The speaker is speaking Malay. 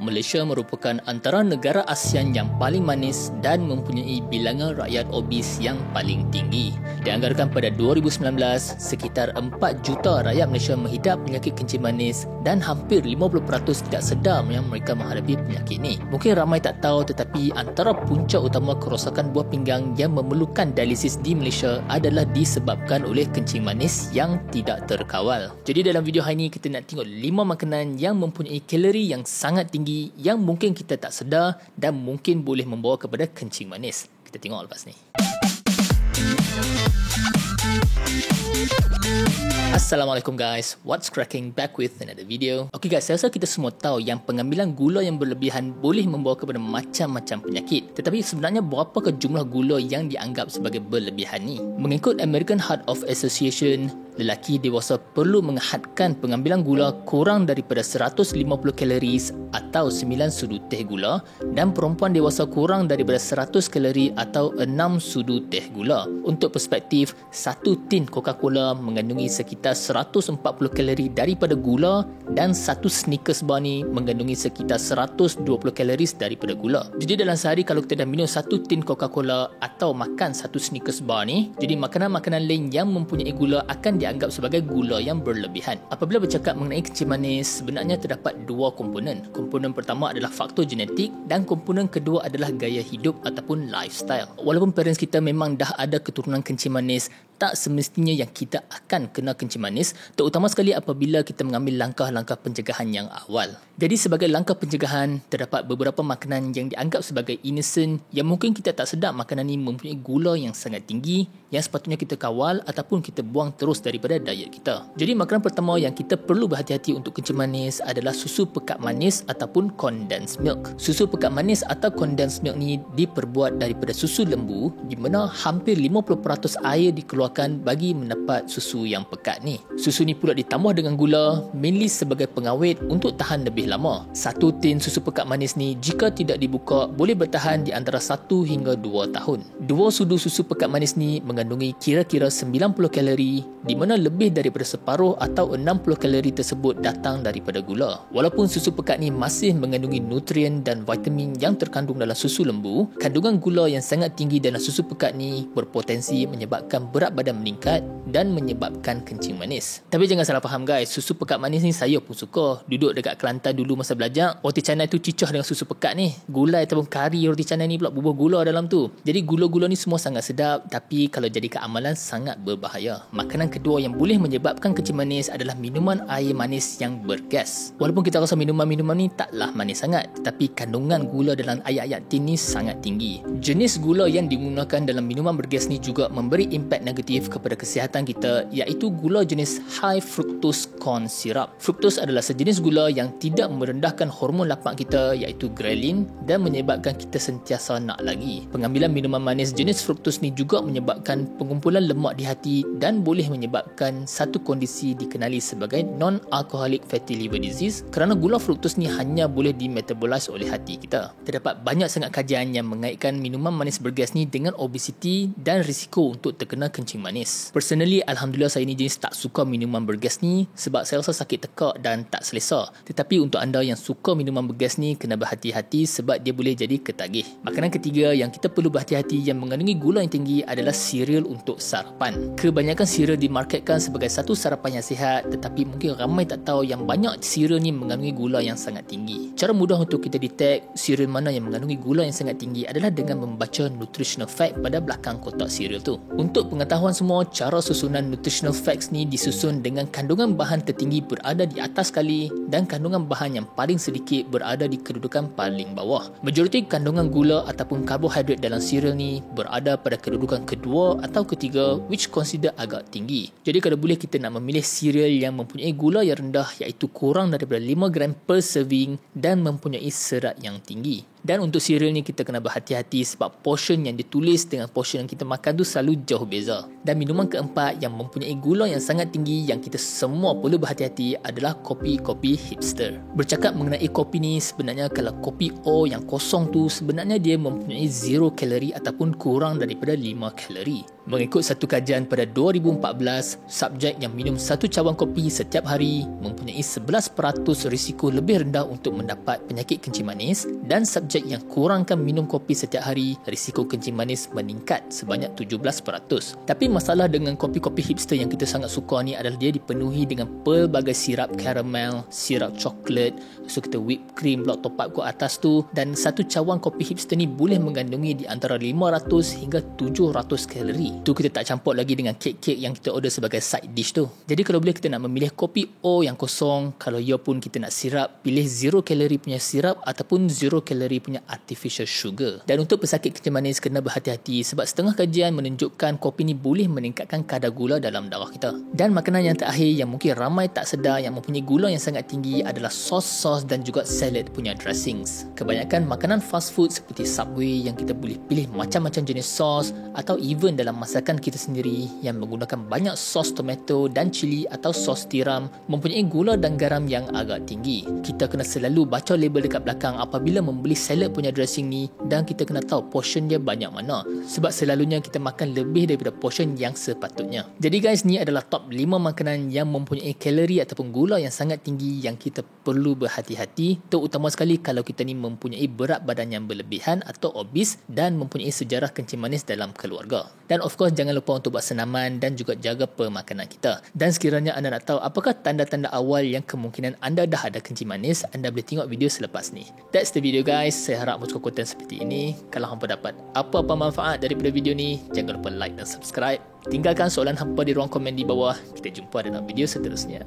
Malaysia merupakan antara negara ASEAN yang paling manis dan mempunyai bilangan rakyat obes yang paling tinggi. Dianggarkan pada 2019, sekitar 4 juta rakyat Malaysia menghidap penyakit kencing manis dan hampir 50% tidak sedar yang mereka menghadapi penyakit ini. Mungkin ramai tak tahu, tetapi antara punca utama kerosakan buah pinggang yang memerlukan dialisis di Malaysia adalah disebabkan oleh kencing manis yang tidak terkawal. Jadi dalam video hari ini kita nak tengok 5 makanan yang mempunyai kalori yang sangat tinggi yang mungkin kita tak sedar dan mungkin boleh membawa kepada kencing manis. Kita tengok lepas ni. Assalamualaikum guys, what's cracking, back with another video. Okay guys, saya rasa kita semua tahu yang pengambilan gula yang berlebihan boleh membawa kepada macam-macam penyakit. Tetapi sebenarnya berapakah jumlah gula yang dianggap sebagai berlebihan ni? Mengikut American Heart of Association, lelaki dewasa perlu menghadkan pengambilan gula kurang daripada 150 kalori atau 9 sudu teh gula, dan perempuan dewasa kurang daripada 100 kalori atau 6 sudu teh gula. Untuk perspektif, 1 tin Coca-Cola mengandungi sekitar 140 kalori daripada gula dan 1 Snickers bar ni mengandungi sekitar 120 kalori daripada gula. Jadi dalam sehari kalau kita dah minum 1 tin Coca-Cola atau makan 1 Snickers bar ni, jadi makanan-makanan lain yang mempunyai gula akan dianggap sebagai gula yang berlebihan. Apabila bercakap mengenai kencing manis, sebenarnya terdapat 2 komponen. Komponen pertama adalah faktor genetik dan komponen kedua adalah gaya hidup ataupun lifestyle. Walaupun parents kita memang dah ada keturunan kencing manis, tak semestinya yang kita akan kena kencing manis, terutama sekali apabila kita mengambil langkah-langkah pencegahan yang awal. Jadi sebagai langkah pencegahan, terdapat beberapa makanan yang dianggap sebagai innocent yang mungkin kita tak sedar makanan ini mempunyai gula yang sangat tinggi yang sepatutnya kita kawal ataupun kita buang terus daripada diet kita. Jadi makanan pertama yang kita perlu berhati-hati untuk kencing manis adalah susu pekat manis ataupun condensed milk. Susu pekat manis atau condensed milk ni diperbuat daripada susu lembu di mana hampir 50% air dikeluarkan bagi mendapat susu yang pekat ni. Susu ni pula ditambah dengan gula mainly sebagai pengawet untuk tahan lebih lama. 1 tin susu pekat manis ni jika tidak dibuka boleh bertahan di antara 1 hingga 2 tahun. 2 sudu susu pekat manis ni mengandungi kira-kira 90 kalori di mana lebih daripada separuh atau 60 kalori tersebut datang daripada gula. Walaupun susu pekat ni masih mengandungi nutrien dan vitamin yang terkandung dalam susu lembu, kandungan gula yang sangat tinggi dalam susu pekat ni berpotensi menyebabkan berat badan meningkat dan menyebabkan kencing manis. Tapi jangan salah faham guys, susu pekat manis ni saya pun suka. Duduk dekat Kelantan dulu masa belajar, roti canai tu cicah dengan susu pekat ni. Gulai ataupun kari roti canai ni pula bubuh gula dalam tu. Jadi gula-gula ni semua sangat sedap, tapi kalau jadi ke amalan sangat berbahaya. Makanan kedua yang boleh menyebabkan kencing manis adalah minuman air manis yang bergas. Walaupun kita rasa minuman-minuman ni taklah manis sangat, tetapi kandungan gula dalam air-air tin ni sangat tinggi. Jenis gula yang digunakan dalam minuman bergas ni juga memberi impak negatif kepada kesihatan kita, iaitu gula jenis high fructose corn syrup. Fructose adalah sejenis gula yang tidak merendahkan hormon lapar kita iaitu ghrelin dan menyebabkan kita sentiasa nak lagi. Pengambilan minuman manis jenis fructose ni juga menyebabkan pengumpulan lemak di hati dan boleh menyebabkan satu kondisi dikenali sebagai non-alcoholic fatty liver disease kerana gula fructose ni hanya boleh dimetabolize oleh hati kita. Terdapat banyak sangat kajian yang mengaitkan minuman manis bergas ni dengan obesiti dan risiko untuk terkena kencing manis. Personally, alhamdulillah saya ni jenis tak suka minuman bergas ni sebab saya rasa sakit tekak dan tak selesa. Tetapi untuk anda yang suka minuman bergas ni, kena berhati-hati sebab dia boleh jadi ketagih. Makanan ketiga yang kita perlu berhati-hati yang mengandungi gula yang tinggi adalah cereal untuk sarapan. Kebanyakan cereal dimarketkan sebagai satu sarapan yang sihat, tetapi mungkin ramai tak tahu yang banyak cereal ni mengandungi gula yang sangat tinggi. Cara mudah untuk kita detect cereal mana yang mengandungi gula yang sangat tinggi adalah dengan membaca nutritional fact pada belakang kotak cereal tu. Untuk pengetahuan semua, cara susunan nutritional facts ni disusun dengan kandungan bahan tertinggi berada di atas sekali dan kandungan bahan yang paling sedikit berada di kedudukan paling bawah. Majoriti kandungan gula ataupun karbohidrat dalam cereal ni berada pada kedudukan kedua atau ketiga, which consider agak tinggi. Jadi kalau boleh kita nak memilih cereal yang mempunyai gula yang rendah iaitu kurang daripada 5 gram per serving dan mempunyai serat yang tinggi. Dan untuk cereal ni kita kena berhati-hati sebab portion yang ditulis dengan portion yang kita makan tu selalu jauh beza. Dan minuman keempat yang mempunyai gula yang sangat tinggi yang kita semua perlu berhati-hati adalah kopi-kopi hipster. Bercakap mengenai kopi ni, sebenarnya kalau kopi O yang kosong tu sebenarnya dia mempunyai 0 kalori ataupun kurang daripada 5 kalori. Mengikut satu kajian pada 2014, subjek yang minum satu cawan kopi setiap hari mempunyai 11% risiko lebih rendah untuk mendapat penyakit kencing manis, dan subjek yang kurangkan minum kopi setiap hari, risiko kencing manis meningkat sebanyak 17%. Tapi masalah dengan kopi-kopi hipster yang kita sangat suka ni adalah dia dipenuhi dengan pelbagai sirap karamel, sirap coklat, so kita whipped cream pula top up ke atas tu, dan satu cawan kopi hipster ni boleh mengandungi di antara 500 hingga 700 kalori. Tu kita tak campur lagi dengan kek-kek yang kita order sebagai side dish tu. Jadi kalau boleh kita nak memilih kopi O yang kosong, kalau ya pun kita nak sirap, pilih 0 kalori punya sirap ataupun 0 kalori punya artificial sugar. Dan untuk pesakit kencing manis kena berhati-hati sebab setengah kajian menunjukkan kopi ni boleh meningkatkan kadar gula dalam darah kita. Dan makanan yang terakhir yang mungkin ramai tak sedar yang mempunyai gula yang sangat tinggi adalah sos-sos dan juga salad punya dressings. Kebanyakan makanan fast food seperti Subway yang kita boleh pilih macam-macam jenis sos, atau even dalam masakan kita sendiri yang menggunakan banyak sos tomato dan cili atau sos tiram mempunyai gula dan garam yang agak tinggi. Kita kena selalu baca label dekat belakang apabila membeli salad punya dressing ni, dan kita kena tahu portion dia banyak mana, sebab selalunya kita makan lebih daripada portion yang sepatutnya. Jadi guys, ni adalah top 5 makanan yang mempunyai kalori ataupun gula yang sangat tinggi yang kita perlu berhati-hati, terutama sekali kalau kita ni mempunyai berat badan yang berlebihan atau obes dan mempunyai sejarah kencing manis dalam keluarga. Dan of course jangan lupa untuk buat senaman dan juga jaga pemakanan kita. Dan sekiranya anda nak tahu apakah tanda-tanda awal yang kemungkinan anda dah ada kencing manis, anda boleh tengok video selepas ni. That's the video guys. Saya harap suka konten seperti ini. Kalau hampa dapat apa-apa manfaat daripada video ni, jangan lupa like dan subscribe. Tinggalkan soalan hampa di ruang komen di bawah. Kita jumpa dalam video seterusnya.